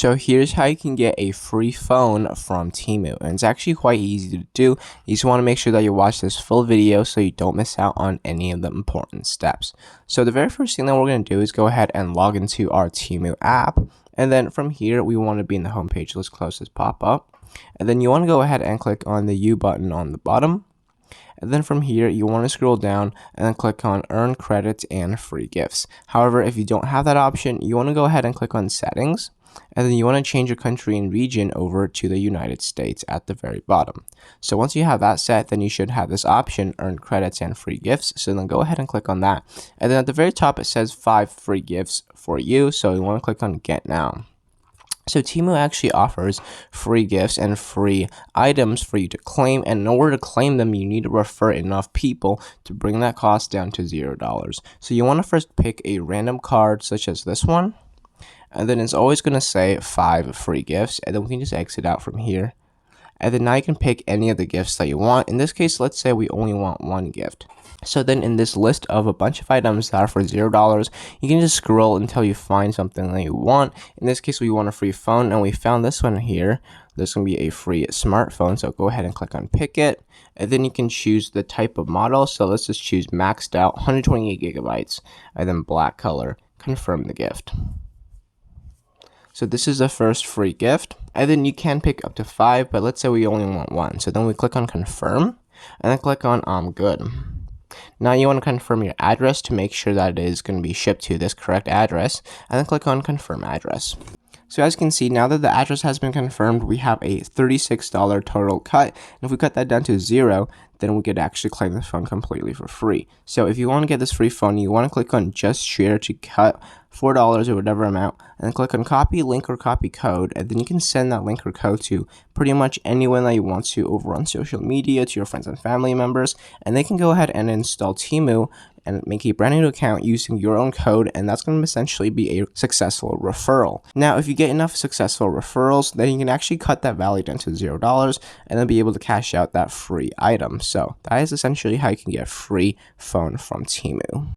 So here's how you can get a free phone from Temu, and it's actually quite easy to do. You just want to make sure that you watch this full video so you don't miss out on any of the important steps. So the very first thing that we're going to do is go ahead and log into our Temu app, and then from here we want to be in the home page. Let's close this pop-up, and then you want to go ahead and click on the U button on the bottom. And then from here, you want to scroll down and then click on Earn Credits and Free Gifts. However, if you don't have that option, you want to go ahead and click on Settings. And then you want to change your country and region over to the United States at the very bottom. So once you have that set, then you should have this option, Earn Credits and Free Gifts. So then go ahead and click on that. And then at the very top, it says 5 free gifts for you. So you want to click on Get Now. So Temu actually offers free gifts and free items for you to claim, and in order to claim them, you need to refer enough people to bring that cost down to $0. So you want to first pick a random card such as this one, and then it's always going to say 5 free gifts, and then we can just exit out from here. And then now you can pick any of the gifts that you want. In this case, let's say we only want 1 gift. So then in this list of a bunch of items that are for $0, you can just scroll until you find something that you want. In this case, we want a free phone, and we found this one here. There's going to be a free smartphone, so go ahead and click on Pick It. And then you can choose the type of model. So let's just choose maxed out 128 gigabytes, and then black color. Confirm the gift. So this is the first free gift, and then you can pick up to 5, but let's say we only want 1. So then we click on Confirm, and then click on I'm good. Now you want to confirm your address to make sure that it is going to be shipped to this correct address, and then click on Confirm Address. So as you can see, now that the address has been confirmed, we have a $36 total cut. And if we cut that down to 0, then we could actually claim the phone completely for free. So if you want to get this free phone, you want to click on Just Share to cut $4 or whatever amount, and then click on Copy Link or Copy Code, and then you can send that link or code to pretty much anyone that you want to over on social media, to your friends and family members, and they can go ahead and install Temu and make a brand new account using your own code, and that's going to essentially be a successful referral. Now, if you get enough successful referrals, then you can actually cut that value down to $0 and then be able to cash out that free item. So that is essentially how you can get a free phone from Temu.